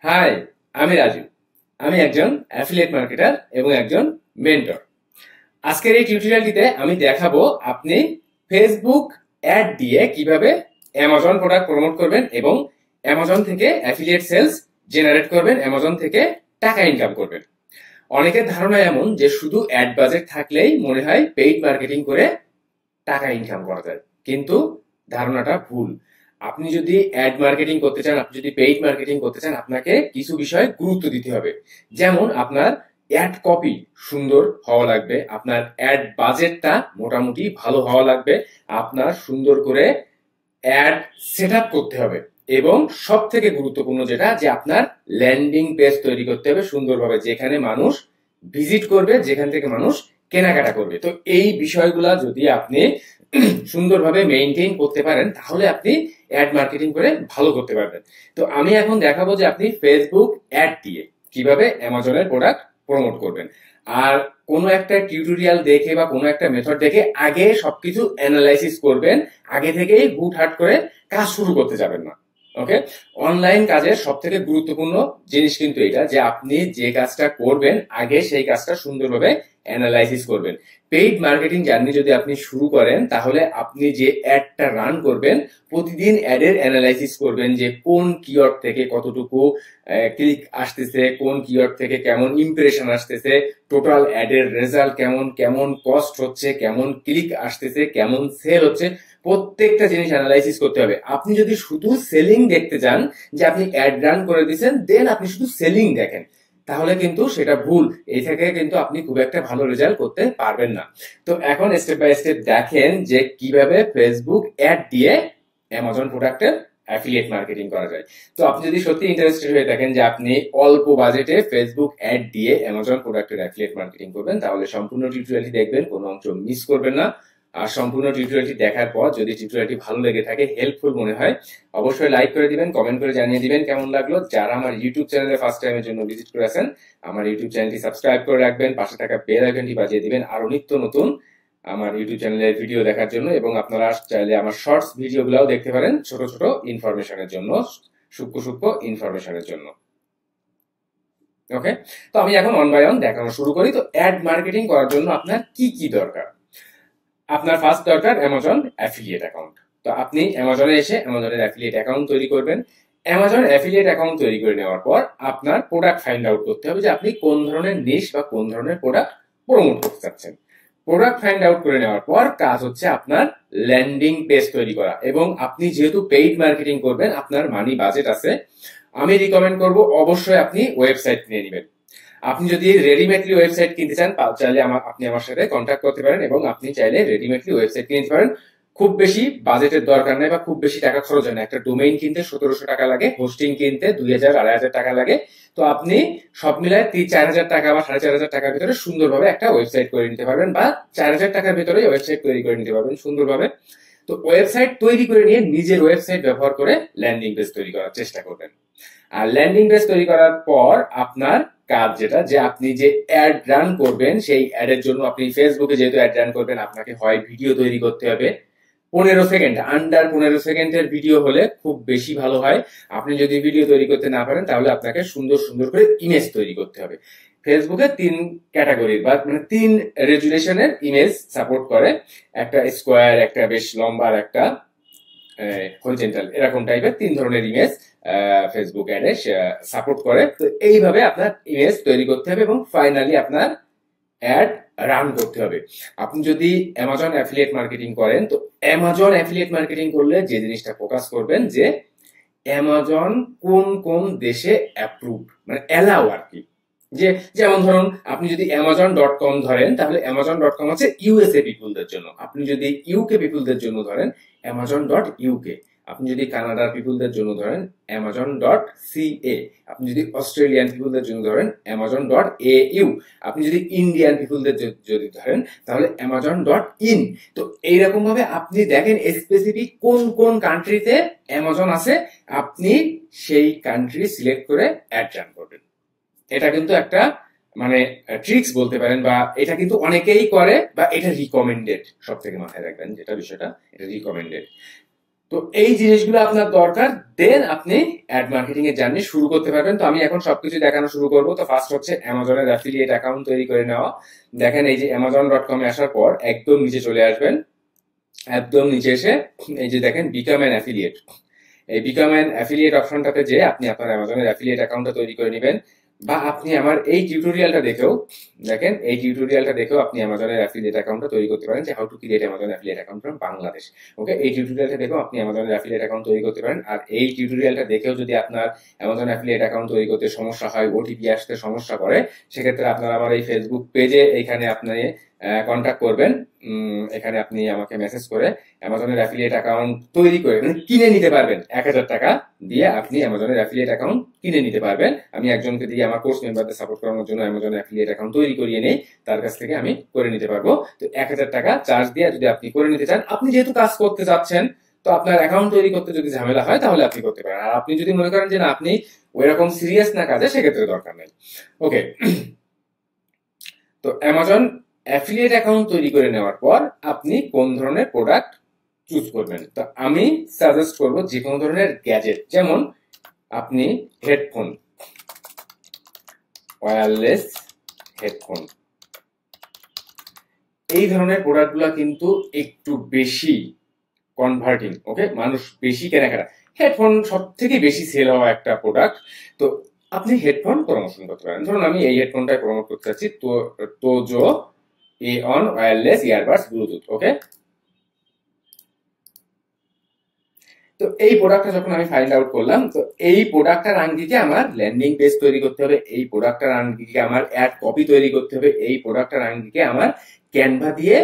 High, আমি রাজু। আমি একজন অ্যাফিলিয়েট মার্কেটার এবং একজন মেন্টর। আজকের এই টিউটোরিয়ালটিতে আমি দেখাবো আপনি ফেসবুক অ্যাড দিয়ে কিভাবে অ্যামাজন প্রোডাক্ট প্রমোট করবেন এবং অ্যামাজন থেকে অ্যাফিলিয়েট সেলস জেনারেট করবেন, অ্যামাজন থেকে টাকা ইনকাম করবেন। অনেকের ধারণা এমন যে শুধু অ্যাড বাজেট থাকলেই মনে হয় পেইড মার্কেটিং করে টাকা ইনকাম করা যায়, কিন্তু ধারণাটা ভুল। আপনি যদি অ্যাড মার্কেটিং করতে চান, আপনি যদি পেইড মার্কেটিং করতে চান, আপনাকে কিছু বিষয়ে গুরুত্ব দিতে হবে। যেমন আপনার অ্যাড কপি সুন্দর হওয়া লাগবে, আপনার অ্যাড বাজেটটা মোটামুটি ভালো হওয়া লাগবে, আপনার সুন্দর করে অ্যাড সেট আপ করতে হবে এবং সব থেকে গুরুত্বপূর্ণ যেটা, যে আপনার ল্যান্ডিং পেজ তৈরি করতে হবে সুন্দরভাবে, যেখানে মানুষ ভিজিট করবে, যেখান থেকে মানুষ কেনাকাটা করবে। তো এই বিষয়গুলা যদি আপনি সুন্দরভাবে মেইনটেইন করতে পারেন, তাহলে আপনি অ্যাড মার্কেটিং করে ভালো করতে পারবেন। তো আমি এখন দেখাবো যে আপনি ফেসবুক অ্যাড দিয়ে কিভাবে অ্যামাজনের প্রোডাক্ট প্রমোট করবেন। আর কোনো একটা টিউটোরিয়াল দেখে বা কোনো একটা মেথড দেখে আগে সবকিছু অ্যানালাইসিস করবেন, আগে থেকেই হুটহাট করে কাজ শুরু করতে যাবেন না। ওকে, অনলাইন কাজের সব থেকে গুরুত্বপূর্ণ জিনিস কিন্তু এটা, যে আপনি যে কাজটা করবেন আগে সেই কাজটা সুন্দরভাবে অ্যানালাইসিস করবেন। পেইড মার্কেটিং জার্নি যদি আপনি শুরু করেন, তাহলে আপনি যে অ্যাডটা রান করবেন প্রতিদিন অ্যাডের অ্যানালাইসিস করবেন, যে কোন কিওয়ার্ড থেকে কতটুকু ক্লিক আসতেছে, কোন কিওয়ার্ড থেকে কেমন ইমপ্রেশন আসতেছে, টোটাল অ্যাডের রেজাল্ট কেমন, কেমন কস্ট হচ্ছে, কেমন ক্লিক আসতেছে, কেমন সেল হচ্ছে, প্রত্যেকটা জিনিস অ্যানালাইসিস করতে হবে। আপনি যদি শুধু সেলিং দেখতে চান, যে আপনি অ্যাড রান করে দিচ্ছেন দেন আপনি শুধু সেলিং দেখেন, তাহলে কিন্তু সেটা ভুল। এই থেকে কিন্তু আপনি খুব একটা ভালো রেজাল্ট করতে পারবেন না। তো এখন স্টেপ বাই স্টেপ দেখেন যে কিভাবে ফেসবুক অ্যাড দিয়ে অ্যামাজন প্রোডাক্টের অ্যাফিলিয়েট মার্কেটিং করা যায়। তো আপনি যদি সত্যি ইন্টারেস্টেড হয়ে থাকেন যে আপনি অল্প বাজেটে ফেসবুক অ্যাড দিয়ে অ্যামাজন প্রোডাক্টের অ্যাফিলিয়েট মার্কেটিং করবেন, তাহলে সম্পূর্ণ টিউটোরিয়ালটি দেখবেন, কোনো অংশ মিস করবেন না। আর সম্পূর্ণ টিউটোরিয়ালটি দেখার পর যদি টিউটোরিয়ালটি ভালো লেগে থাকে, হেল্পফুল মনে হয়, অবশ্যই লাইক করে দিবেন, কমেন্ট করে জানিয়ে দিবেন কেমন লাগলো। যারা আমার ইউটিউব চ্যানেলে ফার্স্ট টাইমের জন্য ভিজিট করেছেন, আমার ইউটিউব চ্যানেলটি সাবস্ক্রাইব করে রাখবেন, পাশে থাকা বেল আইকনটি বাজিয়ে দিবেন আরো নিত্য নতুন আমার ইউটিউব চ্যানেলের ভিডিও দেখার জন্য। এবং আপনারা চাইলে আমার শর্টস ভিডিওগুলোও দেখতে পারেন, ছোট ছোট ইনফরমেশনের জন্য, সূক্ষ্ম সূক্ষ্ম ইনফরমেশনের জন্য। ওকে, তো আমি এখন অন বাই অন দেখানো শুরু করি। তো অ্যাড মার্কেটিং করার জন্য আপনার কি কি দরকার? আপনার ফার্স্ট দরকার অ্যামাজন অ্যাফিলিয়েট অ্যাকাউন্ট। তো আপনি অ্যামাজনে এসে অ্যামাজনের অ্যাফিলিয়েট অ্যাকাউন্ট তৈরি করবেন। অ্যামাজন অ্যাফিলিয়েট অ্যাকাউন্ট তৈরি করে নেওয়ার পর আপনার প্রোডাক্ট ফাইন্ড আউট করতে হবে, যে আপনি কোন ধরনের নিশ বা কোন ধরনের প্রোডাক্ট প্রমোট করতে চাচ্ছেন। প্রোডাক্ট ফাইন্ড আউট করে নেওয়ার পর কাজ হচ্ছে আপনার ল্যান্ডিং পেজ তৈরি করা। এবং আপনি যেহেতু পেইড মার্কেটিং করবেন, আপনার মানি বাজেট আছে, আমি রিকমেন্ড করব অবশ্যই আপনি ওয়েবসাইট কিনে নেবেন। আপনি যদি রেডিমেডলি ওয়েবসাইট কিনতে চান, চাইলে আপনি আমার সাথে কন্ট্যাক্ট করতে পারেন এবং আপনি চাইলে রেডিমেডলি ওয়েবসাইট কিনে নিতে পারেন। খুব বেশি বাজেটের দরকার নেই বা খুব বেশি টাকা খরচ হয় না। একটা ডোমেইন কিনতে 1700 টাকা লাগে, হোস্টিং কিনতে 2000-2500 টাকা লাগে। তো আপনি সব মিলায় 4000 টাকা বা 4500 টাকার ভিতরে সুন্দরভাবে একটা ওয়েবসাইট করে নিতে পারবেন, বা 4000 টাকার ভিতরে ওয়েবসাইট তৈরি করে নিতে পারবেন সুন্দরভাবে। তো ওয়েবসাইট তৈরি করে নিয়ে নিজের ওয়েবসাইট ব্যবহার করে ল্যান্ডিং পেজ তৈরি করার চেষ্টা করবেন। আর ল্যান্ডিং পেজ তৈরি করার পর আপনার কাজ যেটা, যে আপনি যে অ্যাড রান করবেন, সেই অ্যাডের জন্য আপনি ফেসবুকে যেহেতু অ্যাড রান করবেন, আপনাকে হয় ভিডিও তৈরি করতে হবে 15 সেকেন্ড, আন্ডার 15 সেকেন্ডের ভিডিও হলে খুব বেশি ভালো হয়। আপনি যদি ভিডিও তৈরি করতে না পারেন, তাহলে আপনাকে সুন্দর সুন্দর করে ইমেজ তৈরি করতে হবে। ফেসবুকে 3 ক্যাটাগরির বা মানে 3 রেজুলেশনের ইমেজ সাপোর্ট করে, একটা স্কোয়ার, একটা বেশ লম্বা, আর একটা হরিজন্টাল, এরকম টাইপের 3 ধরনের ইমেজ ফেসবুক অ্যাডে সাপোর্ট করে। তো এইভাবে আপনার ইমেজ তৈরি করতে হবে এবং ফাইনালি আপনার অ্যাড রান করতে হবে। আপনি যদি অ্যামাজন অ্যাফিলিয়েট মার্কেটিং করেন, তো অ্যামাজন অ্যাফিলিয়েট মার্কেটিং করলে যে জিনিসটা ফোকাস করবেন, যে অ্যামাজন কোন কোন দেশে অ্যাপ্রুভ, মানে অ্যালাউ আর কি। যে যেমন ধরুন, আপনি যদি amazon.com ধরেন, তাহলে amazon.com হচ্ছে ইউএসএ পিপুলদের জন্য। আপনি যদি ইউকে পিপুলদের জন্য ধরেন, amazon.uk। আপনি যদি কানাডার পিপুলদের জন্য ধরেন, amazon.ca। আপনি যদি অস্ট্রেলিয়ান পিপুলদের জন্য ধরেন, amazon.au। আপনি যদি ইন্ডিয়ান পিপুলদের যদি ধরেন, তাহলে amazon.in। তো এইরকম ভাবে আপনি দেখেন স্পেসিফিক কোন কোন কান্ট্রিতে অ্যামাজন আছে, আপনি সেই কান্ট্রি সিলেক্ট করে অ্যাড রান করবেন। এটা কিন্তু একটা মানে ট্রিক্স বলতে পারেন, বা এটা কিন্তু অনেকেই করে, বা এটা রিকমেন্ডেড। সব থেকে মাথায় রাখবেন যেটা বিষয়টা, এটা রিকমেন্ডেড। তো এই জিনিসগুলো আপনার দরকার, দেন আপনি অ্যাড মার্কেটিং এর জার্নি শুরু করতে পারবেন। তো আমি এখন সবকিছু দেখানো শুরু করবো। তো ফার্স্ট হচ্ছে অ্যামাজনের অ্যাফিলিয়েট অ্যাকাউন্ট তৈরি করে নেওয়া। দেখেন এই যে amazon.com এ আসার পর একদম নিচে চলে আসবেন। একদম নিচে এসে এই যে দেখেন বিকাম অ্যান অ্যাফিলিয়েট, এই বিকাম অ্যান অ্যাফিলিয়েট অপশনটাতে যে আপনি আপনার অ্যামাজনের অ্যাফিলিয়েট অ্যাকাউন্টটা তৈরি করে নেবেন। বা আপনি আমার এই টিউটোরিয়ালটা দেখেও, দেখেন এই টিউটোরিয়ালটা দেখেও আপনি অ্যামাজনের অ্যাফিলিয়েট অ্যাকাউন্টটা তৈরি করতে পারেন, যে how to create Amazon affiliate account from Bangladesh. Okay, এই টিউটোরিয়ালটা দেখেও আপনি অ্যামাজনের অ্যাফিলিয়েট অ্যাকাউন্ট তৈরি করতে পারেন। আর এই টিউটোরিয়ালটা দেখেও যদি আপনার অ্যামাজন অ্যাফিলিয়েট অ্যাকাউন্ট তৈরি করতে সমস্যা হয়, ওটিপি আসতে সমস্যা করে, সেক্ষেত্রে আপনার আমার এই ফেসবুক পেজে এখানে আপনি কন্ট্যাক্ট করবেন। এখানে আপনি আমাকে মেসেজ করে অ্যামাজনের অ্যাফিলিয়েট অ্যাকাউন্ট তৈরি করে কিনে নিতে পারবেন। 1000 টাকা দিয়ে আপনি অ্যামাজনের অ্যাফিলিয়েট অ্যাকাউন্ট কিনে নিতে পারবেন। আমি একজনকে দিয়ে আমার কোর্স মেম্বারদের সাপোর্ট করানোর জন্য অ্যামাজনের অ্যাফিলিয়েট অ্যাকাউন্ট তৈরি করিয়ে নেই, তার কাছ থেকে আমি করে নিতে পারবো। তো 1000 টাকা চার্জ দিয়ে যদি আপনি করে নিতে চান, আপনি যেহেতু কাজ করতে যাচ্ছেন, তো আপনার অ্যাকাউন্ট তৈরি করতে যদি ঝামেলা হয় তাহলে আপনি করতে পারেন। আর আপনি যদি মনে করেন যে না আপনি ওইরকম সিরিয়াস না কাজে, সেক্ষেত্রে দরকার নেই। ওকে, তো অ্যামাজন অ্যাফিলিয়েট অ্যাকাউন্ট তৈরি করে নেওয়ার পর আপনি কোন ধরনের প্রোডাক্ট চুজ করবেন। তো আমি সাজেস্ট করব যে কোনো ধরনের গ্যাজেট, যেমন আপনি হেডফোন, ওয়্যারলেস হেডফোন, এই ধরনের প্রোডাক্টগুলো কিন্তু একটু বেশি কনভার্টিং। ওকে, মানুষ বেশি কেনাকাটা, হেডফোন সব থেকে বেশি সেল হওয়া একটা প্রোডাক্ট। তো আপনি হেডফোন প্রমোশন করতে পারেন। ধরুন আমি এই হেডফোনটাই প্রমোট করতে চাচ্ছি, তোজো এঅন ওয়্যারলেস ইয়ারবাডস ব্লুটুথ। ওকে, তো এই প্রোডাক্টটা যখন আমি ফাইন্ড আউট করলাম, তো এই প্রোডাক্টটার আঙ্গিকে আমার ল্যান্ডিং পেজ তৈরি করতে হবে, এই প্রোডাক্টটার আঙ্গিকে আমার অ্যাড কপি তৈরি করতে হবে, এই প্রোডাক্টটার আঙ্গিকে আমার ক্যানভা দিয়ে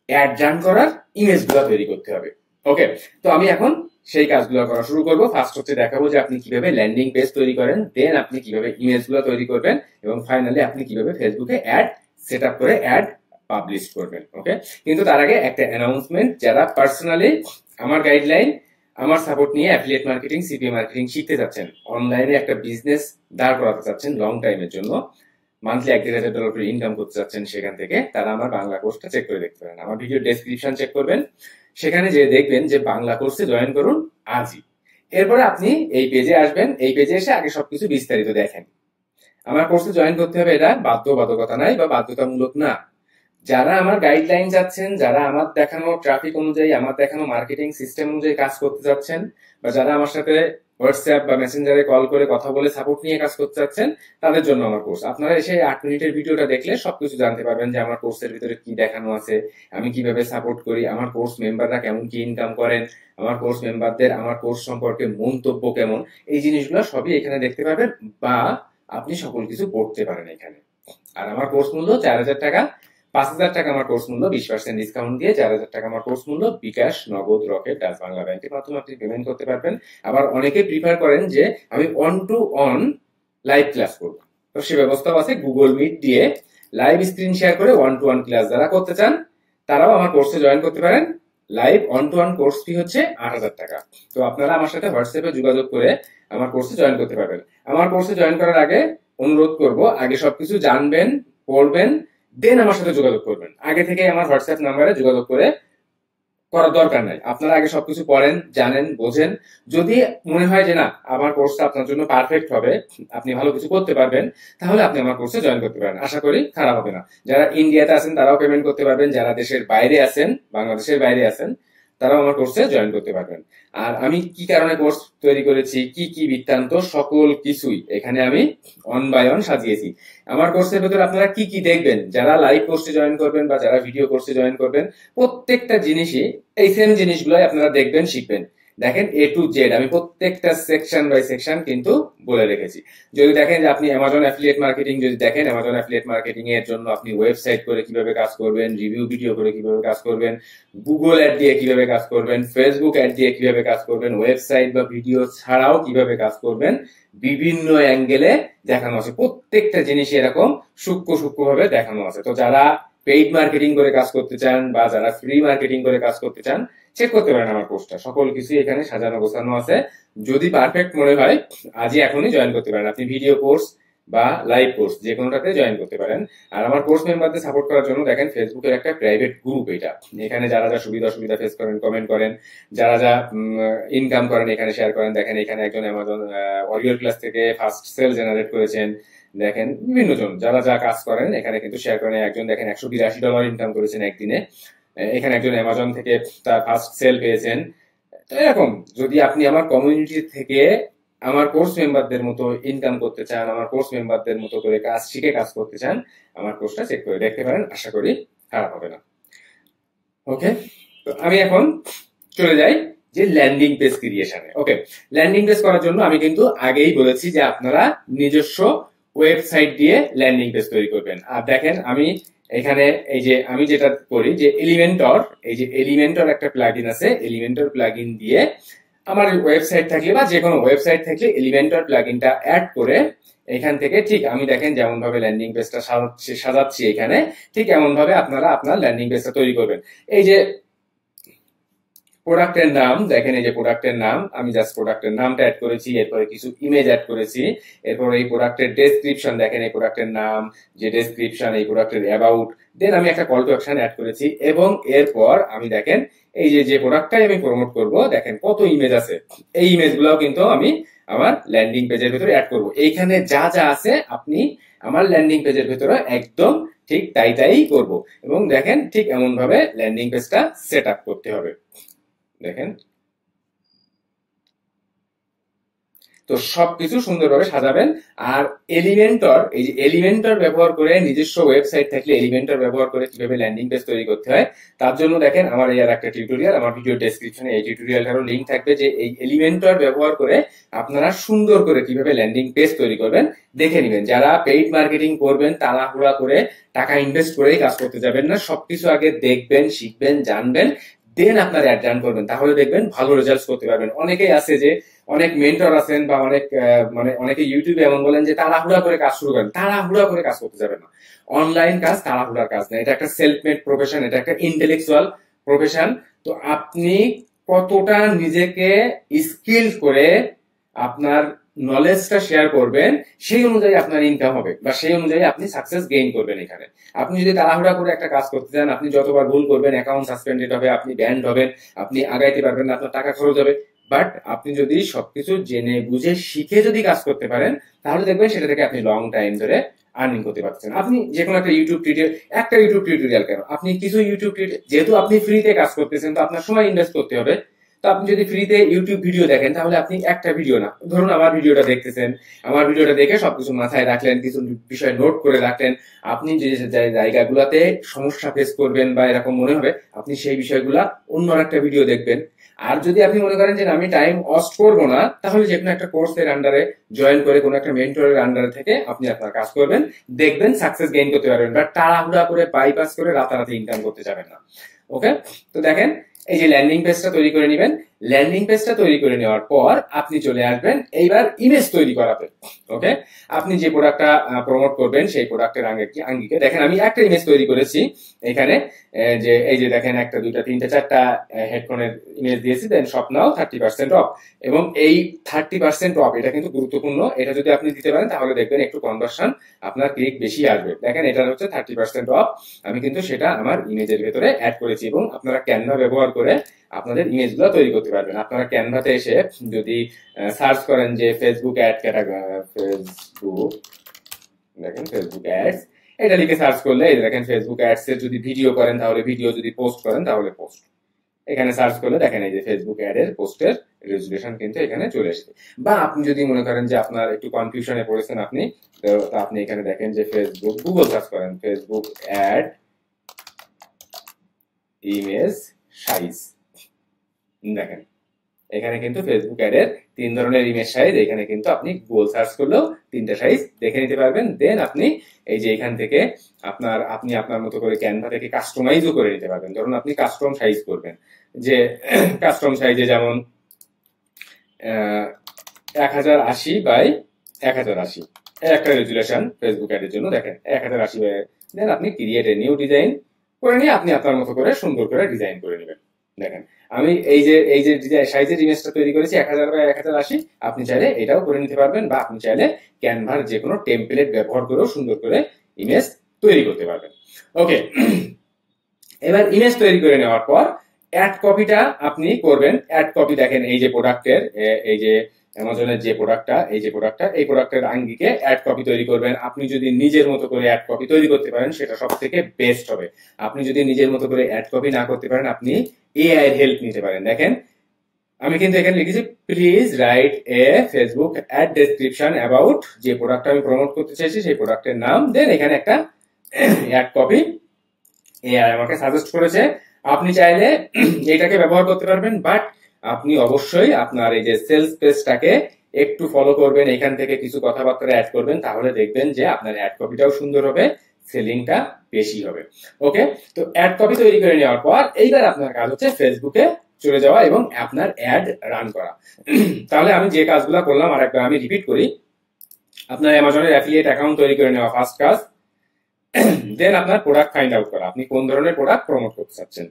অ্যাড জার্ন করার ইমেজগুলো তৈরি করতে হবে। ওকে, তো আমি এখন সেই কাজগুলো করা শুরু করব। ফার্স্ট হচ্ছে দেখাবো যে আপনি কিভাবে ল্যান্ডিং পেজ তৈরি করেন, দেন আপনি কিভাবে ইমেজগুলো তৈরি করবেন, এবং ফাইনালি আপনি কিভাবে ফেসবুকে অ্যাড সেট আপ করে অ্যাড পাবলিশ করবেন। ওকে, কিন্তু তার আগে একটা অ্যানাউন্সমেন্ট, যারা পার্সোনালি আমার গাইডলাইন, আমার সাপোর্ট নিয়ে অ্যাফিলিয়েট মার্কেটিং, সিপিএ মার্কেটিং শিখতে যাচ্ছেন, অনলাইনে একটা বিজনেস দাঁড় করাতে চাচ্ছেন লং টাইমের জন্য, মান্থলি $1,500 করে ইনকাম করতে চাচ্ছেন, সেখান থেকে তারা আমার বাংলা কোর্সটা চেক করে দেখতে পারেন। আমার ভিডিও ডেসক্রিপশন চেক করবেন, সেখানে যে দেখবেন যে বাংলা কোর্সে জয়েন করুন আজই। এরপরে আপনি এই পেজে আসবেন, এই পেজে এসে আগে সবকিছু বিস্তারিত দেখেন। আমার কোর্সে জয়েন করতে হবে এটা বাধ্যবাধকতা নাই বা বাধ্যতামূলক না। যারা আমার গাইডলাইন যাচ্ছেন, যারা আমার দেখানো ট্রাফিক অনুযায়ী, আমার দেখানো মার্কেটিং সিস্টেম অনুযায়ী কাজ করতে যাচ্ছেন, বা যারা আমার সাথে হোয়াটসঅ্যাপ বা মেসেঞ্জারে কল করে কথা বলে সাপোর্ট নিয়ে কাজ করতে যাচ্ছেন, তাদের জন্য আমার কোর্স। আপনারা এসে 8 মিনিটের ভিডিওটা দেখলে সবকিছু জানতে পারবেন যে আমার কোর্সের ভিতরে কি দেখানো আছে, আমি কিভাবে সাপোর্ট করি, আমার কোর্স মেম্বাররা কেমন কি ইনকাম করেন, আমার কোর্স মেম্বারদের আমার কোর্স সম্পর্কে মন্তব্য কেমন, এই জিনিসগুলো সবই এখানে দেখতে পাবেন, বা আপনি সকল কিছু পড়তে পারেন এখানে। আর আমার কোর্স মূল্য 4,000 টাকা। 5,000 টাকা আমার কোর্স মূল্য, 20% ডিসকাউন্ট দিয়ে 4,000 টাকা আমার কোর্স মূল্য। বিকাশ, নগদ, রকেট, ডাচ বাংলা ব্যাংকের মাধ্যমে আপনি পেমেন্ট করতে পারবেন। আবার অনেকে প্রিফার করেন যে আমি one to one live class করব, তো সে ব্যবস্থাও আছে। গুগল মিট দিয়ে লাইভ স্ক্রিন শেয়ার করে 1-to-1 ক্লাস যারা করতে চান, তারাও আমার কোর্সে জয়েন করতে পারেন। Live one to one course fee হচ্ছে 8,000 টাকা। তো আপনারা আমার সাথে হোয়াটসঅ্যাপে যোগাযোগ করে আমার কোর্সে জয়েন করতে পারবেন। আমার কোর্সে জয়েন করার আগে অনুরোধ করব, আগে সবকিছু জানবেন, পড়বেন, দেন আমার সাথে যোগাযোগ করবেন। আগে থেকে আমার হোয়াটসঅ্যাপ নাম্বারে যোগাযোগ করে করার দরকার নাই। আপনারা আগে সবকিছু পড়েন, জানেন, বোঝেন। যদি মনে হয় যে না আমার কোর্সটা আপনার জন্য পারফেক্ট হবে, আপনি ভালো কিছু করতে পারবেন, তাহলে আপনি আমার কোর্সে জয়েন করতে পারেন। আশা করি খারাপ হবে না। যারা ইন্ডিয়াতে আছেন তারাও পেমেন্ট করতে পারবেন, যারা দেশের বাইরে আছেন, বাংলাদেশের বাইরে আছেন, তারাও আমার কোর্সে জয়েন করতে পারবেন। আর আমি কি কারণে কোর্স তৈরি করেছি, কি কি বৃত্তান্ত, সকল কিছুই এখানে আমি অন বাই অন সাজিয়েছি। আমার কোর্সের ভেতরে আপনারা কি কি দেখবেন, যারা লাইভ কোর্সে জয়েন করবেন বা যারা ভিডিও কোর্সে জয়েন করবেন, প্রত্যেকটা জিনিসই এই সেম জিনিসগুলোই আপনারা দেখবেন, শিখবেন। দেখেন A to Z আমি প্রত্যেকটা সেকশন বাই সেকশন কিন্তু বলে রেখেছি। যদি দেখেন যে আপনি অ্যামাজন অ্যাফিলিয়েট মার্কেটিং, যদি দেখেন অ্যামাজন অ্যাফিলিয়েট মার্কেটিং এর জন্য আপনি ওয়েবসাইট করে কিভাবে কাজ করবেন, রিভিউ ভিডিও করে কিভাবে কাজ করবেন, গুগল অ্যাড দিয়ে কিভাবে কাজ করবেন, ফেসবুক অ্যাড দিয়ে কিভাবে কাজ করবেন, ওয়েবসাইট বা ভিডিও ছাড়াও কিভাবে কাজ করবেন, বিভিন্ন অ্যাঙ্গেলে দেখানো আছে। প্রত্যেকটা জিনিস এরকম সূক্ষ্ম ভাবে দেখানো আছে। তো যারা পেইড মার্কেটিং করে কাজ করতে চান বা যারা ফ্রি মার্কেটিং করে কাজ করতে চান, চেক করতে পারেন আমার কোর্সটা। সকল কিছু এখানে সাজানো গোছানো আছে। যদি পারফেক্ট মনে হয় আজই এখনই জয়েন করতে পারেন। আপনি ভিডিও কোর্স বা লাইভ কোর্স যে কোনোটাতে জয়েন করতে পারেন। আর আমার কোর্স মেম্বারদের সাপোর্ট করার জন্য দেখেন ফেসবুকের একটা প্রাইভেট গ্রুপ এটা, এখানে যারা যা সুবিধা অসুবিধা ফেস করেন কমেন্ট করেন, যারা যা ইনকাম করেন এখানে শেয়ার করেন। দেখেন এখানে একজন অ্যামাজন ওয়ারিয়র ক্লাস থেকে ফার্স্ট সেল জেনারেট করেছেন, দেখেন বিভিন্ন জন যারা যা কাজ করেন এখানে কিন্তু শেয়ার করেন। একজন দেখেন $182 ইনকাম করেছেন একদিনে, এখানে একজন অ্যামাজন থেকে তার ফার্স্ট সেল পেয়েছেন। তো এরকম যদি আপনি আমার কমিউনিটি থেকে আমার কোর্স মেম্বারদের মতো ইনকাম করতে চান, আমার কোর্স মেম্বারদের মতো করে কাজ শিখে কাজ করতে চান, আমার কোর্সটা চেক করে দেখতে পারেন, আশা করি খারাপ হবে না। ওকে, তো আমি এখন চলে যাই যে ল্যান্ডিং পেজ ক্রিয়েশনে। ওকে, ল্যান্ডিং পেজ করার জন্য আমি কিন্তু আগেই বলেছি যে আপনারা নিজস্ব ওয়েবসাইট দিয়ে ল্যান্ডিং পেজ তৈরি করবেন। আর দেখেন আমি এখানে এই যে আমি যেটা করি যে এলিমেন্টর, এই যে এলিমেন্টর একটা প্লাগইন আছে, এলিমেন্টর প্লাগইন দিয়ে আমার ওয়েবসাইট থাকলে বা যে কোনো ওয়েবসাইট থাকলে এলিমেন্টর প্লাগইনটা অ্যাড করে এখান থেকে ঠিক আমি দেখেন যেমন ভাবে ল্যান্ডিং পেজটা সাজাচ্ছি এখানে, ঠিক এমন ভাবে আপনারা আপনার ল্যান্ডিং পেজটা তৈরি করবেন। এই যে প্রোডাক্টের নাম দেখেন, এই যে প্রোডাক্টের নাম আমি জাস্ট প্রোডাক্টের নামটা অ্যাড করেছি, এরপরে কিছু ইমেজ অ্যাড করেছি, এরপর এই প্রোডাক্টের ডেসক্রিপশন দেখেন, এই প্রোডাক্টের নাম যে ডেসক্রিপশন, এই প্রোডাক্টের অ্যাবাউট, দেন আমি একটা কল টু অ্যাকশন অ্যাড করেছি এবং এরপর আমি দেখেন এই যে প্রোডাক্টটাই আমি প্রমোট করব দেখেন কত ইমেজ আছে, এই ইমেজগুলোও কিন্তু আমি আমার ল্যান্ডিং পেজের ভিতরে অ্যাড করব। এইখানে যা যা আছে আপনি আমার ল্যান্ডিং পেজের ভিতরে একদম ঠিক তাই করব এবং দেখেন ঠিক এমন ভাবে ল্যান্ডিং পেজটা সেট আপ করতে হবে। দেখেন তো সবকিছু সুন্দরভাবে সাজাবেন। আর এলিমেন্টর, এই যে এলিমেন্টর ব্যবহার করে নিজস্ব ওয়েবসাইট থাকলে এলিমেন্টর ব্যবহার করে কিভাবে ল্যান্ডিং পেজ তৈরি করতে হয় তার জন্য দেখেন আমার এই আর একটা টিউটোরিয়াল, আমার ভিডিও ডেসক্রিপশনে এই টিউটোরিয়ালটারও লিংক থাকবে, যে এই এলিমেন্টর ব্যবহার করে আপনারা সুন্দর করে কিভাবে ল্যান্ডিং পেজ তৈরি করবেন দেখে নেবেন। যারা পেইড মার্কেটিং করবেন তাড়াহুড়া করে টাকা ইনভেস্ট করেই কাজ করতে যাবেন না, সবকিছু আগে দেখবেন, শিখবেন, জানবেন, দেন আপনার অ্যাড রান করবেন, তাহলে দেখবেন ভালো রেজাল্ট করতে পারবেন। অনেকেই আছে যে অনেক মেন্টর আছেন বা অনেক মানে অনেকে ইউটিউবে এমন বলেন যে তাড়াহুড়া করে কাজ শুরু করেন, তাড়াহুড়া করে কাজ করতে যাবেন না। অনলাইন কাজ তাড়াহুড়ার কাজ না, এটা একটা সেলফ মেড প্রফেশন, এটা একটা ইন্টেলেকচুয়াল প্রফেশন। তো আপনি কতটা নিজেকে স্কিল করে আপনার নলেজটা শেয়ার করবেন সেই অনুযায়ী আপনার ইনকাম হবে বা সেই অনুযায়ী আপনি সাকসেস গেইন করবেন। এখানে আপনি যদি তাড়াহুড়া করে একটা কাজ করতে চান, আপনি যতবার ভুল করবেন অ্যাকাউন্ট সাসপেন্ডেড হবে, আপনি ব্যান্ড হবেন, আপনি আগাইতে পারবেন না, আপনার টাকা খরচ হবে। বাট আপনি যদি সবকিছু জেনে বুঝে শিখে যদি কাজ করতে পারেন তাহলে দেখবেন সেটা থেকে আপনি লং টাইম ধরে আর্নিং করতে পারছেন। আপনি যে কোনো একটা ইউটিউব টিউটোরিয়াল কেন, আপনি কিছু ইউটিউব টিউটোরিয়াল, যেহেতু আপনি ফ্রিতে কাজ করতেছেন তো আপনার সময় ইনভেস্ট করতে হবে। তো আপনি যদি ফ্রিতে ইউটিউব ভিডিও দেখেন তাহলে আপনি একটা ভিডিও না, ধরুন আমার ভিডিওটা দেখতেছেন, আমার ভিডিওটা দেখে সবকিছু মাথায় রাখলেন, কিছু বিষয় নোট করে রাখলেন, আপনি যে জায়গাগুলোতে সমস্যা ফেস করবেন বা এরকম মনে হবে আপনি সেই বিষয়গুলা অন্য একটা ভিডিও দেখবেন। আর যদি আপনি মনে করেন যে আমি টাইম ওয়েস্ট করবো না, তাহলে যে কোনো একটা কোর্সের আন্ডারে জয়েন করে কোনো একটা মেন্টরের আন্ডারে থেকে আপনি আপনার কাজ করবেন, দেখবেন সাকসেস গেইন করতে পারবেন। বা তাড়াহুড়া করে বাইপাস করে রাতারাতি ইনকাম করতে যাবেন না। ওকে, তো দেখেন এই যে ল্যান্ডিং পেজটা তৈরি করে নেবেন, ল্যান্ডিং পেজটা তৈরি করে নেওয়ার পর আপনি চলে আসবেন এইবার ইমেজ তৈরি করাতে। ওকে, আপনি যে প্রোডাক্টটা প্রমোট করবেন সেই প্রোডাক্টের আঙ্গিকে দেখেন আমি একটা ইমেজ তৈরি করেছি এখানে, যে এই যে দেখেন 1 2 3 4টা হেডফোনের ইমেজ দিয়েছি, দেন শপ নাও 30% অফ, এবং এই 30% অফ এটা কিন্তু গুরুত্বপূর্ণ, এটা যদি আপনি দিতে পারেন তাহলে দেখবেন একটু কনভার্সন আপনার ক্লিক বেশি আসবে। দেখেন এটা হচ্ছে 30% অফ, আমি কিন্তু সেটা আমার ইমেজের ভেতরে অ্যাড করেছি এবং আপনারা ক্যানভা ব্যবহার করে আপনাদের ইমেজগুলো তৈরি করতে পারবেন। আপনারা ক্যানভাতে এসে যদি সার্চ করেন যে ফেসবুক অ্যাড ক্যাটাগরি, ফেসবুক দেখেন ফেসবুক অ্যাডস, এটা লিখে সার্চ করলে এই দেখেন ফেসবুক অ্যাডস এর যদি ভিডিও করেন তাহলে ভিডিও, যদি পোস্ট করেন তাহলে পোস্ট, এখানে সার্চ করলে দেখেন এই যে ফেসবুক অ্যাড এর পোস্টের রেজুলেশন কিন্তু এখানে চলে আসবে। বা আপনি যদি মনে করেন যে আপনার একটু কনফিউশনে পড়েছেন আপনি, তো আপনি এখানে দেখেন যে ফেসবুক, গুগল সার্চ করেন ফেসবুক অ্যাড ইমেজ সাইজ, দেখেন এখানে কিন্তু ফেসবুক অ্যাডের 3 ধরনের ইমেজ সাইজ, এখানে কিন্তু আপনি গুগল সার্চ করলেও 3টা সাইজ দেখে নিতে পারবেন। দেন আপনি এই যে এখান থেকে আপনি আপনার মতো করে ক্যানভা থেকে কাস্টমাইজও করে নিতে পারবেন। ধরুন আপনি কাস্টম সাইজ করবেন, যে কাস্টম সাইজে যেমন 1080 বাই 1080 একটা রেজুলেশন ফেসবুক অ্যাডের জন্য, দেখেন 1080 বাই, দেন আপনি ক্রিয়েট এ নিউ ডিজাইন করে নিয়ে আপনি আপনার মতো করে সুন্দর করে ডিজাইন করে নেবেন। দেখেন আমি এই যে সাইজের ইমেজটা তৈরি করেছি 1000 বাই 1080, আপনি চাইলে এটাও করে নিতে পারবেন, বা আপনি চাইলে ক্যানভার যে কোনো টেমপ্লেট ব্যবহার করেও সুন্দর করে ইমেজ তৈরি করতে পারবেন। ওকে, এবার ইমেজ তৈরি করে নেওয়ার পর অ্যাড কপিটা আপনি করবেন। অ্যাড কপি দেখেন এই যে প্রোডাক্টের, এই যে অ্যামাজনের যে প্রোডাক্টটা, এই প্রোডাক্টের আঙ্গিকে অ্যাড কপি তৈরি করবেন। আপনি যদি নিজের মতো করে অ্যাড কপি তৈরি করতে পারেন সেটা সব থেকে বেস্ট হবে। আপনি যদি নিজের মতো করে অ্যাড কপি না করতে পারেন, আপনি এআই এর হেল্প নিতে পারেন। দেখেন আমি কিন্তু এখানে লিখেছি please write a Facebook ad description about যে প্রোডাক্ট আমি প্রমোট করতে চাইছি সেই প্রোডাক্টের নাম, দেন এখানে একটা অ্যাড কপি এআই আমাকে সাজেস্ট করেছে। আপনি চাইলে এটাকে ব্যবহার করতে পারবেন, বাট আপনি অবশ্যই আপনার এই যে সেলস পেজটাকে একটু ফলো করবেন, এখান থেকে কিছু কথাবার্তা অ্যাড করবেন, তাহলে দেখবেন যে আপনার অ্যাড কপিটাও সুন্দর হবে, সেলিংটা বেশি হবে। ওকে, তো অ্যাড কপি তৈরি করে নেওয়ার পর এইবার আপনার কাজ হচ্ছে ফেসবুকে চলে যাওয়া এবং আপনার অ্যাড রান করা। তাহলে আমি যে কাজগুলো করলাম আরেকবার আমি রিপিট করি। আপনার অ্যামাজনের অ্যাফিলিয়েট অ্যাকাউন্ট তৈরি করে নেওয়া ফার্স্ট কাজ, দেন আপনার প্রোডাক্ট ফাইন্ড আউট করা, আপনি কোন ধরনের প্রোডাক্ট প্রমোট করতে চাচ্ছেন।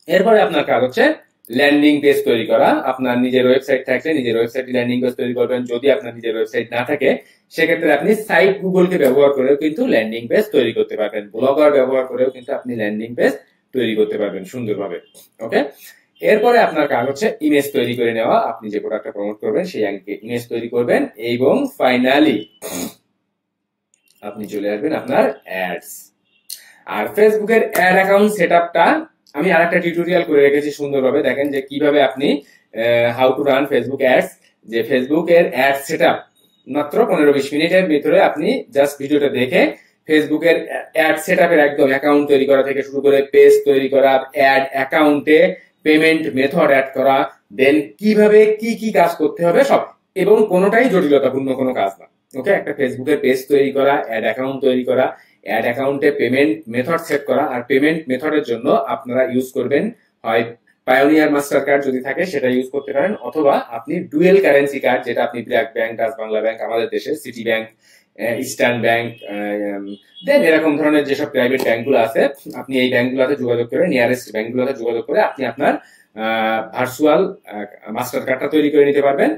এরপরে আপনার কাজ হচ্ছে ল্যান্ডিং পেজ তৈরি করা। আপনার নিজের ওয়েবসাইট থাকলে নিজের ওয়েবসাইটে ল্যান্ডিং পেজ তৈরি করবেন। যদি আপনার নিজের ওয়েবসাইট না থাকে সেক্ষেত্রে আপনি সাইট গুগলকে ব্যবহার করেও কিন্তু ল্যান্ডিং পেজ তৈরি করতে পারবেন। ব্লগার ব্যবহার করেও কিন্তু আপনি ল্যান্ডিং পেজ তৈরি করতে পারবেন সুন্দরভাবে। ওকে, এরপরে আপনার কাজ হচ্ছে ইমেজ তৈরি করে নেওয়া। আপনি যে প্রোডাক্টটা প্রমোট করবেন সেই ইমেজ তৈরি করবেন, এবং ফাইনালি আপনি চলে আসবেন আপনার অ্যাডস। আর ফেসবুকের অ্যাড অ্যাকাউন্ট সেটআপটা আমি আরেকটা টিউটোরিয়াল করে রেখেছি সুন্দরভাবে। দেখেন যে কিভাবে আপনি how to run Facebook ads, যে ফেসবুকের অ্যাড সেটআপ মাত্র 15-20 মিনিটের ভিতরে আপনি জাস্ট ভিডিওটা দেখে ফেসবুকের অ্যাড সেটআপের একদম অ্যাকাউন্ট তৈরি করা থেকে শুরু করে পেজ তৈরি করা, অ্যাড অ্যাকাউন্টে পেমেন্ট মেথড অ্যাড করা, দেন কিভাবে কি কি কাজ করতে হবে সব, এবং কোনোটাই জটিলতাপূর্ণ কোনো কাজ না। ওকে, একটা ফেসবুকের পেজ তৈরি করা, অ্যাড অ্যাকাউন্ট তৈরি করা, অ্যাড অ্যাকাউন্টে পেমেন্ট মেথড সেট করা, আর পেমেন্ট মেথডের জন্য আপনারা ইউজ করবেন হয় পায়োনিয়ার মাস্টার কার্ড যদি থাকে সেটা ইউজ করতে পারেন, অথবা আপনি ডুয়েল কারেন্সি কার্ড, যেটা আপনি BRAC bank, Dutch Bangla bank আমাদের দেশে, সিটি ব্যাংক, ইস্টার্ন ব্যাংক, দেন এরকম ধরনের যেসব প্রাইভেট ব্যাংকগুলো আছে আপনি এই ব্যাংকগুলোতে যোগাযোগ করে, নিয়ারেস্ট ব্যাংকগুলোতে যোগাযোগ করে আপনি আপনার ভার্চুয়াল মাস্টার কার্ডটা তৈরি করে নিতে পারবেন,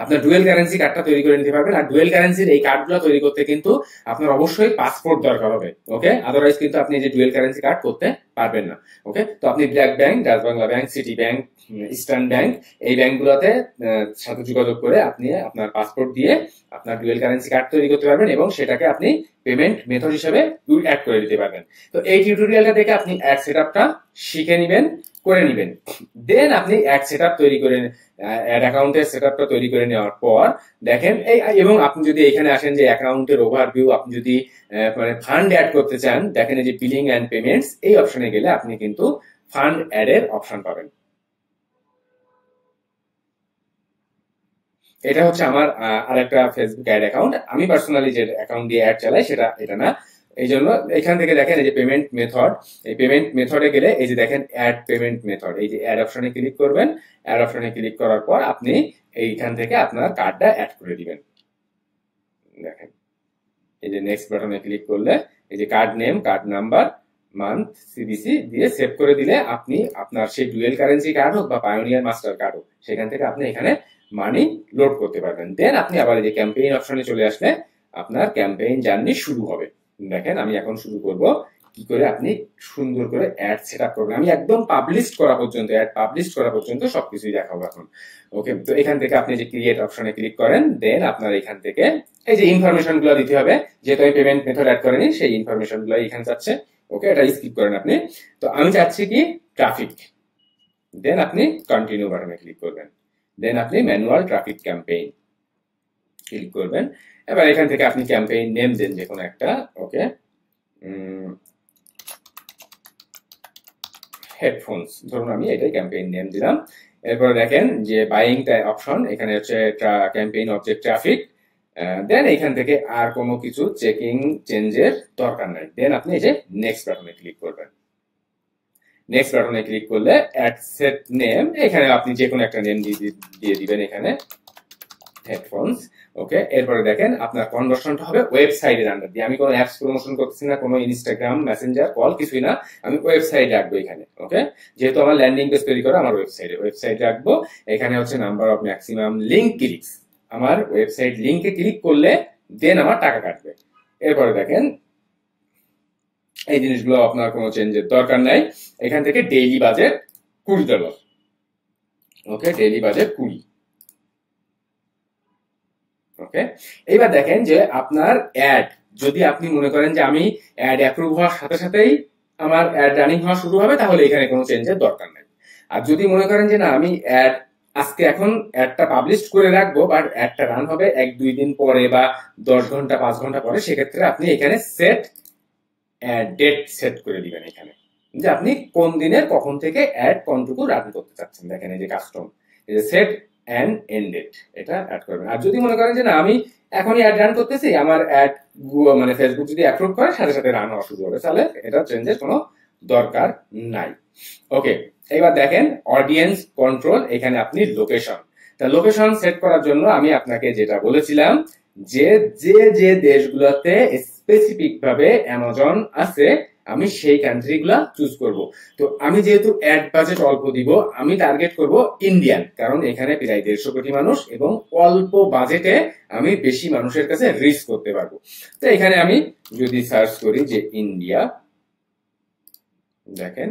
আপনার ডুয়েল কারেন্সি কার্ডটা তৈরি করে নিতে পারবেন। আর ডুয়েল কারেন্সির এই কার্ডগুলো তৈরি করতে কিন্তু আপনার অবশ্যই পাসপোর্ট দরকার হবে। ওকে, আদারওয়াইজ কিন্তু আপনি যে ডুয়েল কারেন্সি কার্ড করতে পারবেন না। ওকে, তো আপনি BRAC bank, Dutch Bangla bank, city bank, eastern bank এই ব্যাংকগুলোতে সাথে যোগাযোগ করে আপনি আপনার পাসপোর্ট দিয়ে আপনার ডুয়েল কারেন্সি কার্ড তৈরি করতে পারবেন, এবং সেটাকে আপনি পেমেন্ট মেথড হিসেবে অ্যাড করে দিতে পারবেন। তো এই টিউটোরিয়ালটা দেখে আপনি অ্যাড সেটআপটা শিখে নেবেন, করে নেবেন, দেন আপনি অ্যাড সেটআপ তৈরি করে অ্যাড অ্যাকাউন্টের সেটআপটা তৈরি করে নেওয়ার পর দেখেন এবং আপনি যদি এখানে আসেন যে অ্যাকাউন্টের ওভারভিউ, আপনি যদি মানে ফান্ড অ্যাড করতে চান, দেখেন এই যে বিলিং এন্ড পেমেন্টস, এই অপশনে গেলে আপনি কিন্তু ফান্ড অ্যাড এর অপশন পাবেন। এটা হচ্ছে আমার আরেকটা ফেসবুক অ্যাড অ্যাকাউন্ট। আমি পার্সোনালি যে অ্যাকাউন্ট দিয়ে অ্যাড চালাই সেটা এটা না, এই জন্য এখান থেকে দেখেন এই যে পেমেন্ট মেথড, এই পেমেন্ট মেথডে গেলে এই যে দেখেন অ্যাড পেমেন্ট মেথড, এই যে অ্যাড অপশনে ক্লিক করবেন। অ্যাড অপশনে ক্লিক করার পর আপনি এইখান থেকে আপনার কার্ডটা অ্যাড করে দিবেন। দেখেন এই যে নেক্সট বাটনে ক্লিক করলে এই যে card name, card number, month, CBC দিয়ে সেভ করে দিলে আপনি আপনার সেই ডুয়েল কারেন্সি কার্ড হোক বা পায়োনিয়ার মাস্টার কার্ড হোক, সেখান থেকে আপনি এখানে মানি লোড করতে পারবেন। দেন আপনি আবার এই যে ক্যাম্পেইন অপশনে চলে আসলে আপনার ক্যাম্পেইন জার্নি শুরু হবে। দেখেন আমি এখন শুরু করব কি করে আপনি সুন্দর করে অ্যাড সেটআপ করবেন। আমি একদম পাবলিশ করা পর্যন্ত, অ্যাড পাবলিশ করা পর্যন্ত সবকিছুই দেখাবো এখন। ওকে, তো এখান থেকে আপনি যে ক্রিয়েট অপশনে ক্লিক করেন, দেন আপনার এখান থেকে এই যে ইনফরমেশন গুলো দিতে হবে, যেহেতু আমি পেমেন্ট মেথড অ্যাড করিনি সেই ইনফরমেশন গুলো এখানে যাচ্ছে। ওকে, এটা স্কিপ করেন আপনি। তো আমি চাচ্ছি কি ট্রাফিক, দেন আপনি কন্টিনিউ বাটনে ক্লিক করবেন, দেন আপনি ম্যানুয়াল ট্রাফিক ক্যাম্পেইন ক্লিক করবেন। এবার এখান থেকে আপনি ক্যাম্পেইন নেম দেন যে কোনো একটা। ওকে, হেডফোনস ধরুন আমি এটাই ক্যাম্পেইন নেম দিলাম। এরপর দেখেন যে বাইং অপশন, এখানে হচ্ছে ক্যাম্পেইন অবজেক্ট ট্রাফিক, দেন এখান থেকে আর কোনো কিছু চেকিং চেঞ্জের দরকার নাই। দেন আপনি এই যে নেক্সট বাটনে ক্লিক করবেন। নেক্সট বাটনে ক্লিক করলে অ্যাড সেট নেম, এখানে আপনি যে কোনো একটা নেম দিয়ে দিবেন এখানে। হেডফোনস। ওকে, এরপরে দেখেন আপনার কনভার্সনটা হবে ওয়েবসাইটের আন্ডার দিয়ে। আমি কোনো অ্যাপস প্রমোশন করতেছি না, কোনো ইনস্টাগ্রাম, মেসেঞ্জার, কল কিছুই না, আমি ওয়েবসাইট রাখবো এখানে। ওকে, যেহেতু আমার ল্যান্ডিং পেজ তৈরি করা আমার ওয়েবসাইট রাখবো। এখানে হচ্ছে number of maximum link clicks, আমার ওয়েবসাইট লিঙ্কে ক্লিক করলে দেন আমার টাকা কাটবে। এরপরে দেখেন এই জিনিসগুলো আপনার কোনো চেঞ্জের দরকার নাই। এখান থেকে ডেইলি বাজেট $20। ওকে, ডেইলি বাজেট 20। ওকে, এবার দেখেন যে আপনার অ্যাড, যদি আপনি মনে করেন যে আমি অ্যাড অ্যাপ্রুভ হওয়ার সাথে সাথেই আমার অ্যাড রানিং হওয়া শুরু হবে, তাহলে এখানে কোনো চেঞ্জের দরকার নাই। আর যদি মনে করেন যে না আমি অ্যাড আজকে এখন অ্যাডটা পাবলিশ করে রাখবো, বাট অ্যাডটা রান হবে 1-2 দিন পরে বা 10 ঘন্টা 5 ঘন্টা পরে, সেক্ষেত্রে আপনি এখানে সেট ডেট সেট করে দিবেন এখানে, যে আপনি কোন দিনের কখন থেকে অ্যাড কোনটুকু রান করতে চাচ্ছেন। দেখেন এই যে কাস্টম, এই যে সেট অ্যান্ড এন্ড ডেট, এটা অ্যাড করবেন। আর যদি মনে করেন যে না আমি এখনই অ্যাড রান করতেছি, আমার অ্যাড মানে ফেসবুক যদি অ্যাপ্রুভ করে সাথে সাথে রান হওয়া শুরু হবে, তাহলে এটা চেঞ্জের কোনো দরকার নাই। ওকে, এবার দেখেন অডিয়েন্স কন্ট্রোল, এখানে আপনি লোকেশন, তা লোকেশন সেট করার জন্য আমি আপনাকে যেটা বলেছিলাম যে যে দেশগুলোতে স্পেসিফিক ভাবে অ্যামাজন আছে আমি সেই কান্ট্রি গুলা চুজ করব। তো আমি যেহেতু অ্যাড বাজেট অল্প দিব, আমি টার্গেট করব ইন্ডিয়ান, কারণ এখানে প্রায় 150 কোটি মানুষ এবং অল্প বাজেটে আমি বেশি মানুষের কাছে রিচ করতে পারবো। তো এখানে আমি যদি সার্চ করি যে ইন্ডিয়া, দেখেন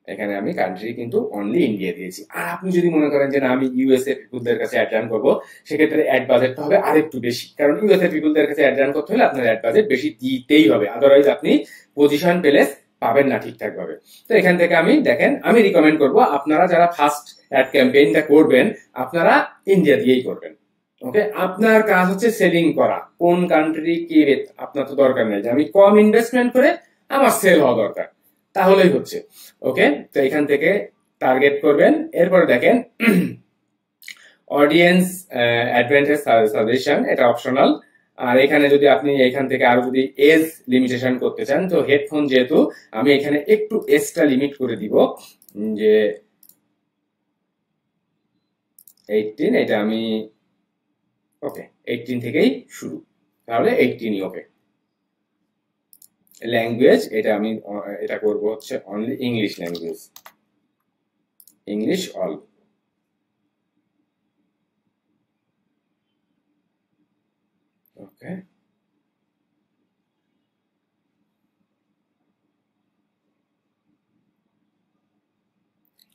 এখানে আমি কান্ট্রি কিন্তু অনলি ইন্ডিয়া দিয়েছি। আর আপনি যদি মনে করেন যে না আমি ইউএসএ পিপুলদের কাছে অ্যাড রান করবো, সেক্ষেত্রে অ্যাড বাজেটটা হবে আরেকটু বেশি, কারণ ইউএসএ পিপুলদের কাছে অ্যাড রান করতে হলে আপনার অ্যাড বাজেট বেশি দিতেই হবে, আদারওয়াইজ আপনি পজিশন প্লেস পাবেন না ঠিকঠাক ভাবে। তো এখান থেকে আমি দেখেন আমি রিকমেন্ড করব আপনারা যারা ফার্স্ট অ্যাড ক্যাম্পেইনটা করবেন আপনারা ইন্ডিয়া দিয়েই করবেন। ওকে, আপনার কাজ হচ্ছে সেলিং করা, কোন কান্ট্রি কি রেট আপনার তো দরকার নেই, যে আমি কম ইনভেস্টমেন্ট করে আমার সেল হওয়া দরকার, তাহলেই হচ্ছে। ওকে, তো এখান থেকে টার্গেট করবেন। এরপরে দেখেন অডিয়েন্স অ্যাডভান্টেজ সাজেশন, এটা অপশনাল। আর এখানে যদি আপনি এখান থেকে আরো যদি এজ লিমিটেশন করতে চান, তো হেডফোন যেহেতু আমি এখানে একটু এজটা লিমিট করে দিব, যে 18, এটা আমি ওকে 18 থেকেই শুরু, তাহলে 18ই ওকে। ল্যাঙ্গুয়েজ এটা আমি এটা করব হচ্ছে only English language, English all. Okay,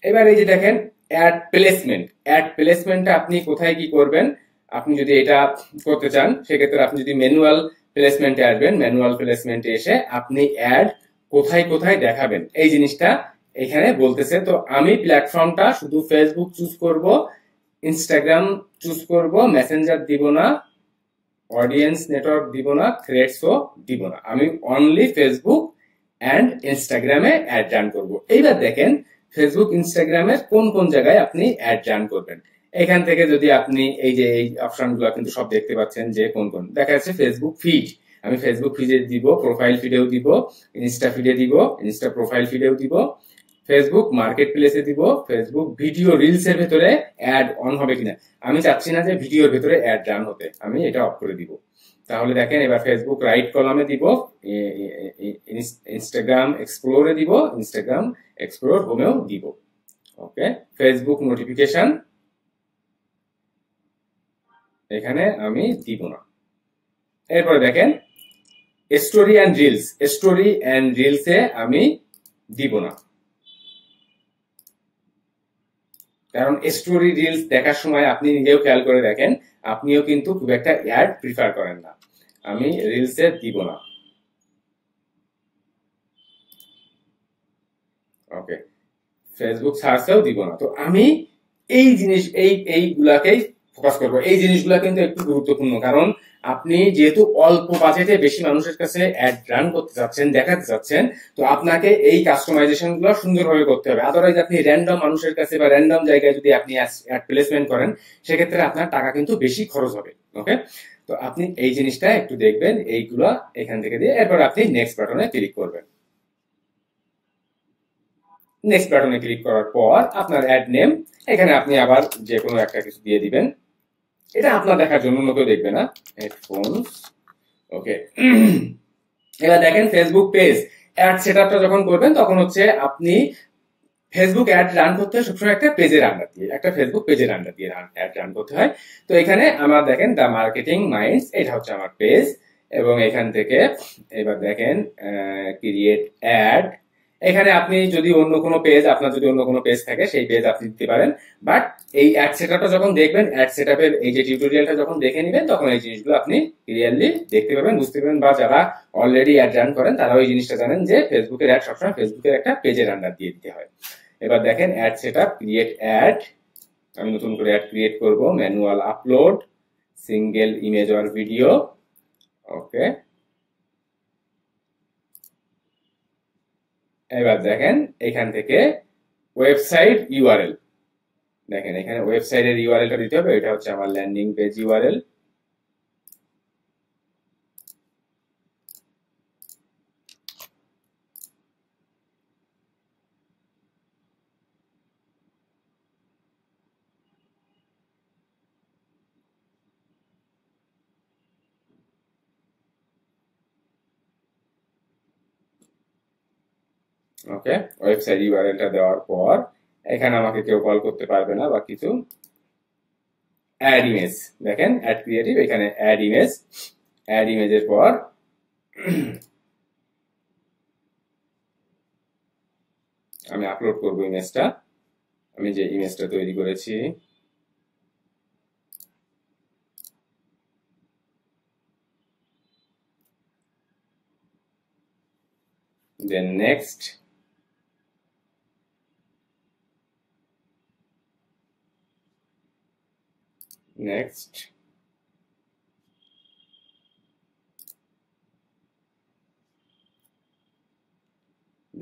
এবার এই যে দেখেন অ্যাড প্লেসমেন্টটা আপনি কোথায় কি করবেন। আপনি যদি এটা করতে চান সেক্ষেত্রে আপনি যদি ম্যানুয়াল প্লেসমেন্টে আসবেন, ম্যানুয়াল প্লেসমেন্টে এসে আপনি অ্যাড কোথায় কোথায় দেখাবেন এই জিনিসটা এখানে বলতেছে। তো আমি প্ল্যাটফর্মটা শুধু ফেসবুক চুজ করব, ইনস্টাগ্রাম চুজ করব, মেসেঞ্জার দিব না, অডিয়েন্স নেটওয়ার্ক দিব না, থ্রেডসও দিব না, আমি অনলি ফেসবুক অ্যান্ড ইনস্টাগ্রামে অ্যাড রান করব। এইবার দেখেন ফেসবুক ইনস্টাগ্রামের কোন কোন জায়গায় আপনি অ্যাড রান করবেন। এখান থেকে যদি আপনি এই যে এই অপশনগুলো কিন্তু সব দেখতে পাচ্ছেন যে কোন কোন দেখা যাচ্ছে। ফেসবুক ফিড, আমি ফেসবুক ফিডে দিব, প্রোফাইল ফিডেও দিব, ইনস্টা ফিডে দিব, ইনস্টা প্রোফাইল ফিডেও দিব, ফেসবুক মার্কেট প্লেসে দিব, ফেসবুক ভিডিও রিলস এর ভেতরে অ্যাড অন হবে কিনা, আমি চাচ্ছি না যে ভিডিওর ভেতরে অ্যাড রান হতে, আমি এটা অফ করে দিব। তাহলে দেখেন এবার ফেসবুক রাইট কলামে দিব, ইনস্টাগ্রাম এক্সপ্লোরে দিব, ইনস্টাগ্রাম এক্সপ্লোর হোমেও দিব। ওকে, ফেসবুক নোটিফিকেশন এখানে আমি দিব না। এরপরে দেখেন স্টোরি অ্যান্ড রিলসে আমি দিব না, কারণ স্টোরি রিলস দেখার সময় আপনি নিজেও খেয়াল করে দেখেন আপনিও কিন্তু খুব একটা অ্যাড প্রিফার করেন না, আমি রিলসে দিব না। ওকে, ফেসবুক সার্চেও দিব না। তো আমি এই জিনিস এইগুলাকেই ফোকাস করবো। এই জিনিসগুলা কিন্তু একটু গুরুত্বপূর্ণ, কারণ আপনি যেহেতু অল্প বাজেটে বেশি মানুষের কাছে অ্যাড রান করতে চাচ্ছেন, দেখাতে চাচ্ছেন, তো আপনাকে এই কাস্টমাইজেশন গুলো সুন্দরভাবে করতে হবে। আদারওয়াইজ আপনি র্যান্ডম মানুষের কাছে বা র্যান্ডম জায়গায় যদি আপনি অ্যাড প্লেসমেন্ট করেন সেক্ষেত্রে আপনার টাকা কিন্তু বেশি খরচ হবে। ওকে, তো আপনি এই জিনিসটা একটু দেখবেন, এইগুলো এখান থেকে দিয়ে এরপর আপনি নেক্সট বাটনে ক্লিক করবেন। নেক্সট বাটনে ক্লিক করার পর আপনার অ্যাড নেম, এখানে আপনি আবার যে কোনো একটা কিছু দিয়ে দিবেন, এটা আপনার দেখার জন্য, অন্য কেউ দেখবে না। হেডফোনস, ওকে। এবার দেখেন ফেসবুক পেজ অ্যাড সেটআপটা যখন করবেন তখন হচ্ছে আপনি ফেসবুক অ্যাড রান করতে হয় সবসময় একটা পেজের আন্ডার দিয়ে, একটা ফেসবুক পেজের আন্ডার দিয়ে অ্যাড রান করতে হয়। তো এখানে আমার দেখেন দ্য মার্কেটিং মাইন্ডস, এটা হচ্ছে আমার পেজ, এবং এখান থেকে এবার দেখেন ক্রিয়েট অ্যাড, এখানে আপনি যদি অন্য কোনো পেজ, আপনার যদি অন্য কোনো পেজ থাকে সেই পেজ আপনি দিতে পারেন। বাট এই অ্যাড সেটআপটা যখন দেখবেন, অ্যাড সেটআপের এই যে টিউটোরিয়ালটা যখন দেখে নেবেন তখন এই জিনিসগুলো আপনি ক্লিয়ারলি দেখতে পাবেন, বুঝতে পারবেন, বা যারা অলরেডি অ্যাড রান করেন তারাও এই জিনিসটা জানেন যে ফেসবুকের অ্যাড সবসময় ফেসবুকের একটা পেজের আন্ডার দিয়ে দিতে হয়। এবার দেখেন অ্যাড সেটআপ, ক্রিয়েট অ্যাড, আমি নতুন করে অ্যাড ক্রিয়েট করব, manual upload, single image or video, okay. এবার দেখেন এখান থেকে ওয়েবসাইট ইউআরএল, দেখেন এখানে ওয়েবসাইটের ইউআরএলটা দিতে হবে, এটা হচ্ছে আমার ল্যান্ডিং পেজ ইউআরএল। ওকে, ওয়েবসাইট ইউআরএলটা দেওয়ার পর এখানে আমাকে কেউ কল করতে পারবে না বা কিছু। অ্যাড ইমেজ, দেখেন অ্যাড ক্রিয়েটিভ, এখানে অ্যাড ইমেজ, অ্যাড ইমেজের পর আমি আপলোড করব ইমেজটা, আমি যে ইমেজটা তৈরি করেছি। দেন নেক্সট, নেক্সট,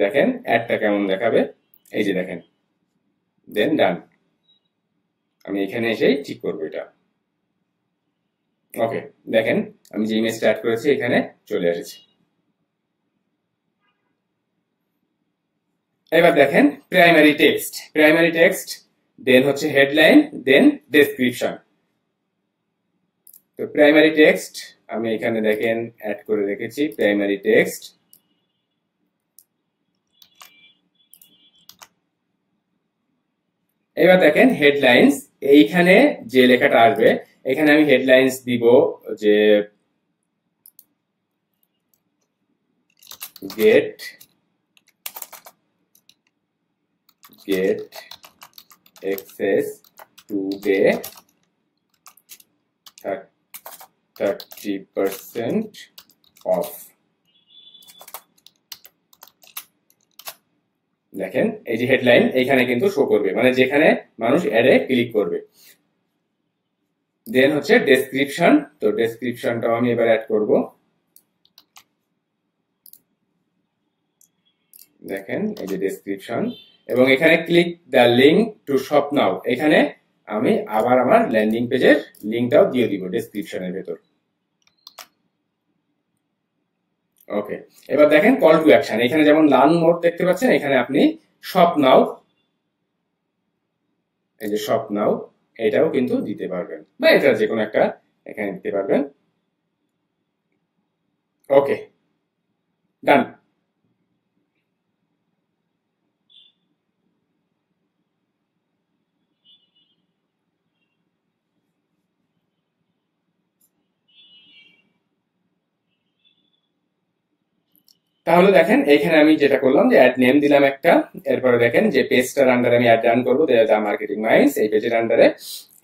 দেখেন অ্যাডটা কেমন দেখাবে, এই যে দেখেন, দেন ডান, আমি এখানে এসেই ঠিক করবো এটা। ওকে, দেখেন আমি যে ইমেজটা অ্যাড করেছি এখানে চলে এসেছে। এবার দেখেন প্রাইমারি টেক্সট, প্রাইমারি টেক্সট, দেন হচ্ছে হেডলাইন, দেন ডেসক্রিপশন। তো প্রাইমারি টেক্সট আমি এখানে দেখেন অ্যাড করে রেখেছি প্রাইমারি টেক্সট। এবার দেখেন হেডলাইন্স, এইখানে যে লেখাটা আসবে এখানে আমি হেডলাইন্স দিব যে গেট access today 30% off। দেখেন এই যে হেডলাইন এইখানে কিন্তু শো করবে, মানে যেখানে মানুষ অ্যাডে ক্লিক করবে। দেন হচ্ছে ডেসক্রিপশন, তো ডেসক্রিপশনটাও আমি এবার অ্যাড করব। দেখেন এই যে ডেসক্রিপশন, এবং এখানে click the link to shop নাও, এখানে আমি আবার আমার ল্যান্ডিং পেজের লিঙ্কটাও দিয়ে দিব ডেসক্রিপশনের ভেতর। ওকে, এবার দেখেন কল টু অ্যাকশন, এখানে যেমন লার্ন মোর দেখতে পাচ্ছেন, এখানে আপনি শপ নাও, এই যে শপ নাও, এটাও কিন্তু দিতে পারবেন, বা এটা যে কোনো একটা এখানে দিতে পারবেন। ওকে, ডান। তাহলে দেখেন এখানে আমি যেটা করলাম যে অ্যাড নেম দিলাম একটা, এরপরে দেখেন যে পেজটার আন্ডারে আমি অ্যাড রান করবো দ্য মার্কেটিং মাইন্ডস, এই পেজের আন্ডারে।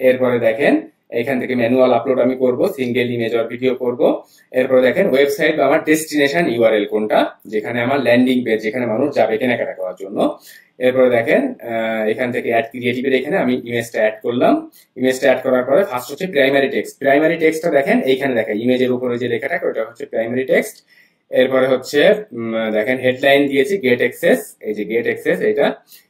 এরপরে দেখেন এখান থেকে ম্যানুয়াল আপলোড আমি করব, সিঙ্গেল ইমেজ অর ভিডিও করব। এরপরে দেখেন ওয়েবসাইট বা আমার ডেস্টিনেশন ইউআরএল কোনটা, যেখানে আমার ল্যান্ডিং পেজ, যেখানে মানুষ যাবে কেনাকাটা করার জন্য। এরপরে দেখেন এখান থেকে অ্যাড ক্রিয়েটিভের এখানে আমি ইমেজটা অ্যাড করলাম। ইমেজটা অ্যাড করার পরে ফার্স্ট হচ্ছে প্রাইমারি টেক্সট, প্রাইমারি টেক্সটটা দেখেন এইখানে দেখায় ইমেজের উপরে যে লেখাটা ওটা হচ্ছে প্রাইমারি টেক্সট। এরপরে হচ্ছে দেখেন হেডলাইন দিয়েছি গেট অ্যাক্সেস, এই যে গেট অ্যাক্সেস এটা।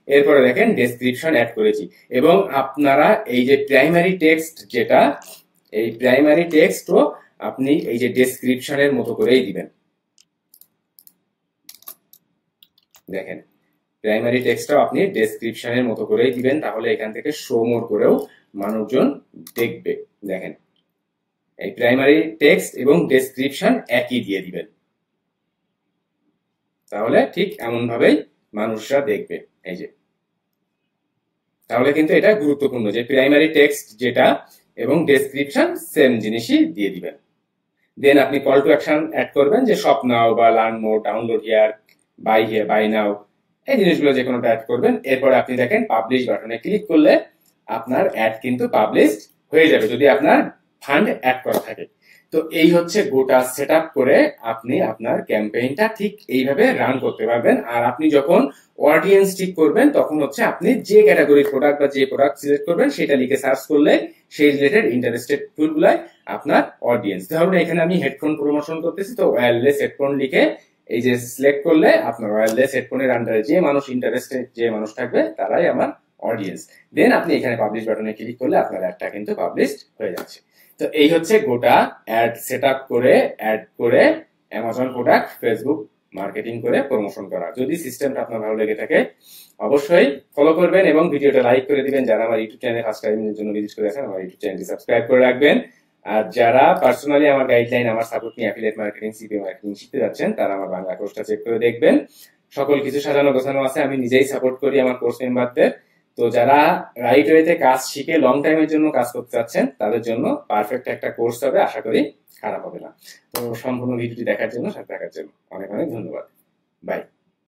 এরপরে দেখেন ডেসক্রিপশন অ্যাড করেছি, এবং আপনারা এই যে প্রাইমারি টেক্সট যেটা, এই প্রাইমারি টেক্সটও আপনি এই যে ডেসক্রিপশনের মতো করেই দিবেন। দেখেন প্রাইমারি টেক্সটটাও আপনি ডেসক্রিপশনের মতো করেই দিবেন, তাহলে এখান থেকে শো মোর করেও মানুষজন দেখবে। দেখেন, এই প্রাইমারি টেক্সট এবং ডেসক্রিপশন একই দিয়ে দিবেন, তাহলে ঠিক এমন ভাবেই মানুষরা দেখবে। এই যে, তাহলে কিন্তু এটা গুরুত্বপূর্ণ যে প্রাইমারি টেক্সট যেটা এবং ডেসক্রিপশন সেম জিনিসই দিয়ে দিবেন। দেন আপনি কল টু অ্যাকশন অ্যাড করবেন, যে শপ নাও বা learn more, download here, buy now, এই জিনিসগুলো যে কোনোটা অ্যাড করবেন। এরপরে আপনি দেখেন পাবলিশ বাটনে ক্লিক করলে আপনার অ্যাড কিন্তু পাবলিশড হয়ে যাবে, যদি আপনার ফান্ড অ্যাড করা থাকে। তো এই হচ্ছে গোটা সেট আপ করে আপনি আপনার ক্যাম্পেইনটা ঠিক এইভাবে রান করতে পারবেন। আর আপনি যখন অডিয়েন্স ঠিক করবেন, তখন হচ্ছে আপনি যে ক্যাটাগরির প্রোডাক্ট বা যে প্রোডাক্ট সিলেক্ট করবেন সেটা লিখে সার্চ করলে সেই রিলেটেড ইন্টারেস্টেড টুলগুলাই আপনার অডিয়েন্স। ধরুন এখানে আমি হেডফোন প্রমোশন করতেছি, তো ওয়্যারলেস হেডফোন লিখে এই যে সিলেক্ট করলে আপনার ওয়্যারলেস হেডফোনের আন্ডারে যে মানুষ ইন্টারেস্টেড, যে মানুষ থাকবে তারাই আমার অডিয়েন্স। দেন আপনি এখানে পাবলিশ বাটনে ক্লিক করলে আপনার অ্যাডটা কিন্তু পাবলিশড হয়ে যাচ্ছে। তো এই হচ্ছে গোটা অ্যাড সেট আপ করে অ্যাড করে অ্যামাজন প্রোডাক্ট ফেসবুক মার্কেটিং করে প্রমোশন করা। যদি সিস্টেমটা আপনার ভালো লেগে থাকে অবশ্যই ফলো করবেন এবং ভিডিওটা লাইক করে দিবেন। যারা আমার ইউটিউব চ্যানেলে ফার্স্ট টাইমের জন্য ভিজিট করেছেন, আমার ইউটিউব চ্যানেলটি সাবস্ক্রাইব করে রাখবেন। আর যারা পার্সোনালি আমার গাইডলাইন, আমার সাপোর্ট নিয়ে অ্যাফিলিয়েট মার্কেটিং, সিপিএ মার্কেটিং শিখতে যাচ্ছেন, তারা আমার বাংলা কোর্সটা চেক করে দেখবেন। সকল কিছু সাজানো গোছানো আছে, আমি নিজেই সাপোর্ট করি আমার কোর্স মেম্বারদের। তো যারা রাইট ওয়েতে কাজ শিখে লং টাইমের জন্য কাজ করতে চাচ্ছেন, তাদের জন্য পারফেক্ট একটা কোর্স হবে, আশা করি খারাপ হবে না। তো সম্পূর্ণ ভিডিওটি দেখার জন্য, সাথে থাকার জন্য অনেক অনেক ধন্যবাদ। বাই।